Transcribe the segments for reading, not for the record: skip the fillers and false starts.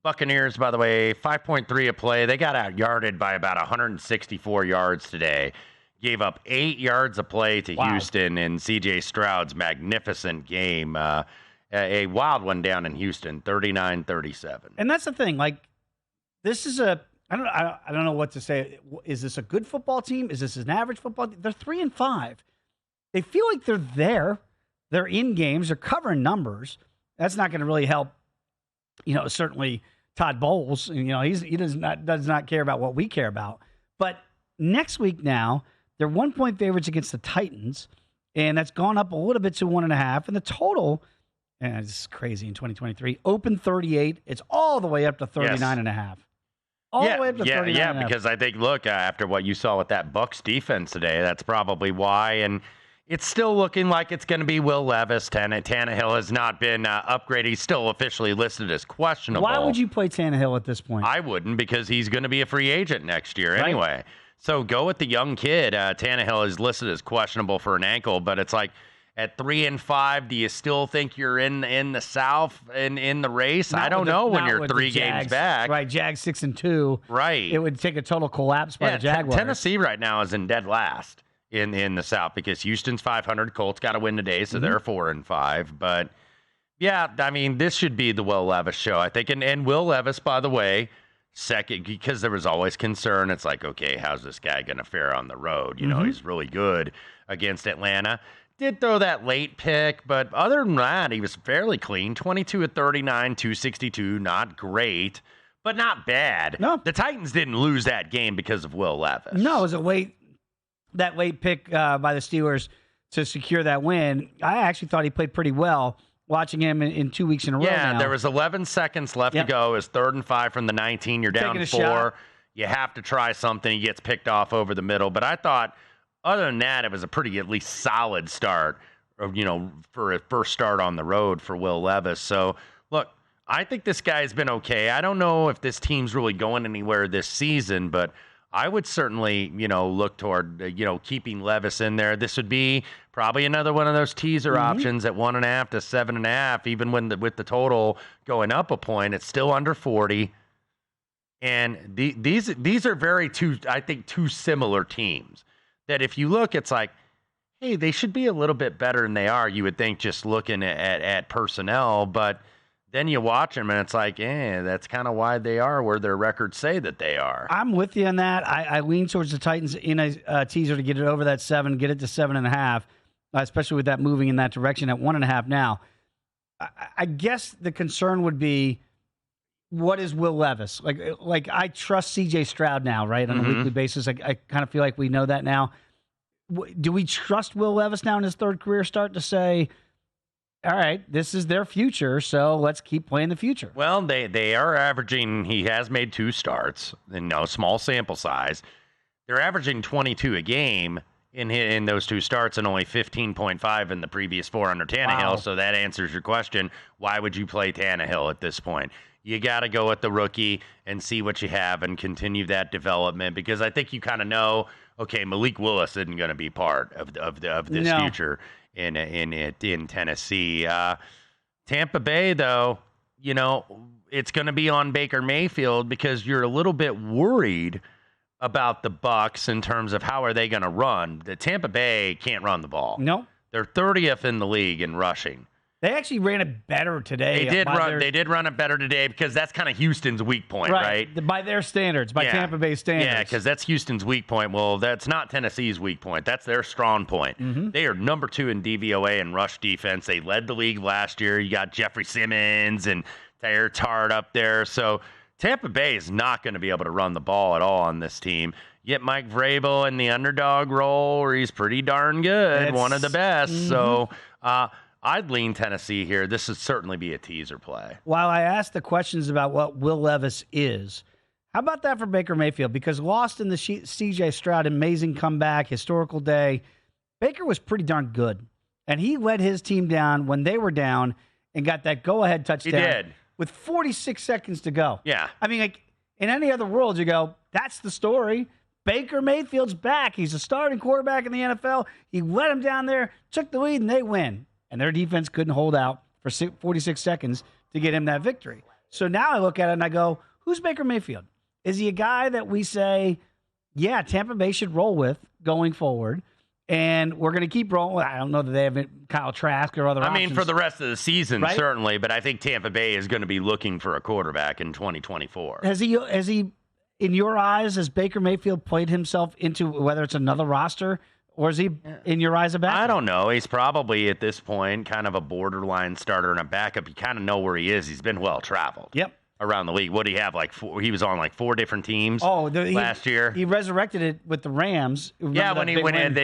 Buccaneers, by the way, 5.3 a play. They got out yarded by about 164 yards today. Gave up 8 yards a play to Houston in C.J. Stroud's magnificent game. A wild one down in Houston, 39-37. And that's the thing. Like, this is I don't know what to say. Is this a good football team? Is this an average football team? They're 3-5. They feel like they're there. They're in games. They're covering numbers. That's not going to really help. Certainly Todd Bowles. He does not care about what we care about. But next week now, they're 1-point favorites against the Titans, and that's gone up a little bit to 1.5. And the total, and this is crazy in 2023, open 38. It's all the way up to 39.5. All the way up to 39.5. Yeah, because I think, look, after what you saw with that Bucs defense today, that's probably why. And it's still looking like it's going to be Will Levis. Tannehill has not been upgraded. He's still officially listed as questionable. Why would you play Tannehill at this point? I wouldn't, because he's going to be a free agent next year anyway. So go with the young kid. Tannehill is listed as questionable for an ankle, but it's like at 3-5, do you still think you're in the South in the race? I don't know when you're 3 games back. Right, Jags 6-2. Right. It would take a total collapse by the Jaguars. Tennessee right now is in dead last in the South because Houston's 500. Colts got to win today, so they're 4-5. But, yeah, I mean, this should be the Will Levis show, I think. And Will Levis, by the way, second, because there was always concern. It's like, okay, how's this guy going to fare on the road? He's really good against Atlanta. Did throw that late pick, but other than that, he was fairly clean. 22 of 39, 262, not great, but not bad. No. The Titans didn't lose that game because of Will Levis. No, it was that late pick by the Steelers to secure that win. I actually thought he played pretty well watching him in 2 weeks in a row now. There was 11 seconds left to go. It's 3rd and 5 from the 19. You're down 4. Shot. You have to try something. He gets picked off over the middle. But I thought, other than that, it was a pretty at least solid start, for a first start on the road for Will Levis. So, look, I think this guy's been okay. I don't know if this team's really going anywhere this season, but I would certainly, look toward, keeping Levis in there. This would be probably another one of those teaser options at 1.5 to 7.5. Even with the total going up a point, it's still under 40. And these are two similar teams that if you look, it's like, hey, they should be a little bit better than they are. You would think just looking at personnel, but then you watch them and it's like, that's kind of why they are where their records say that they are. I'm with you on that. I lean towards the Titans in a teaser to get it over that 7, get it to 7.5, especially with that moving in that direction at 1.5 now. I guess the concern would be, what is Will Levis? Like I trust C.J. Stroud now, right, on a weekly basis. I kind of feel like we know that now. Do we trust Will Levis now in his 3rd career start to say, all right, this is their future, so let's keep playing the future? Well, they are averaging, he has made 2 starts, small sample size. They're averaging 22 a game in those 2 starts and only 15.5 in the previous 4 under Tannehill. Wow. So that answers your question. Why would you play Tannehill at this point? You got to go with the rookie and see what you have and continue that development, because I think you kind of know, okay, Malik Willis isn't going to be part of this future in Tennessee. Tampa Bay, though, it's going to be on Baker Mayfield because you're a little bit worried about the Bucs in terms of how are they going to run. The Tampa Bay can't run the ball. No. They're 30th in the league in rushing. They actually ran it better today. They did run it better today because that's kind of Houston's weak point, right? By their standards, by Tampa Bay standards. Yeah, because that's Houston's weak point. Well, that's not Tennessee's weak point. That's their strong point. They are number 2 in DVOA and rush defense. They led the league last year. You got Jeffrey Simmons and Tyler Tart up there. So Tampa Bay is not going to be able to run the ball at all on this team. Yet Mike Vrabel in the underdog role, where he's pretty darn good, one of the best. So, I'd lean Tennessee here. This would certainly be a teaser play. While I asked the questions about what Will Levis is, how about that for Baker Mayfield? Because lost in the C.J. Stroud, amazing comeback, historical day, Baker was pretty darn good. And he led his team down when they were down and got that go-ahead touchdown. He did. With 46 seconds to go. Yeah. I mean, like, in any other world, you go, that's the story. Baker Mayfield's back. He's a starting quarterback in the NFL. He led him down there, took the lead, and they win. And their defense couldn't hold out for 46 seconds to get him that victory. So now I look at it and I go, who's Baker Mayfield? Is he a guy that we say, yeah, Tampa Bay should roll with going forward? And we're going to keep rolling. I don't know that they have Kyle Trask or other options. For the rest of the season, right? Certainly. But I think Tampa Bay is going to be looking for a quarterback in 2024. Has he, in your eyes, has Baker Mayfield played himself into whether it's another roster, or is he, in your eyes, a backup? I don't know. He's probably, at this point, kind of a borderline starter and a backup. You kind of know where he is. He's been well-traveled. Yep. Around the league. What did he have? He was on 4 different teams last year. He resurrected it with the Rams. Yeah, when he went in,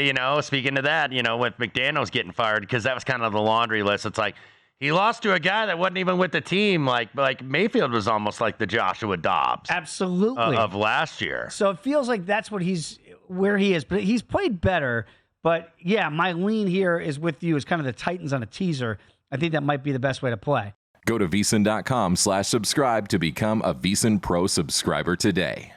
speaking of that, with McDaniels getting fired, because that was kind of the laundry list. It's like he lost to a guy that wasn't even with the team. Like Mayfield was almost like the Joshua Dobbs. Absolutely. Of last year. So it feels like that's where he is. But he's played better. But yeah, my lean here is with you. It's kind of the Titans on a teaser. I think that might be the best way to play. Go to VSiN.com/subscribe to become a VSiN Pro subscriber today.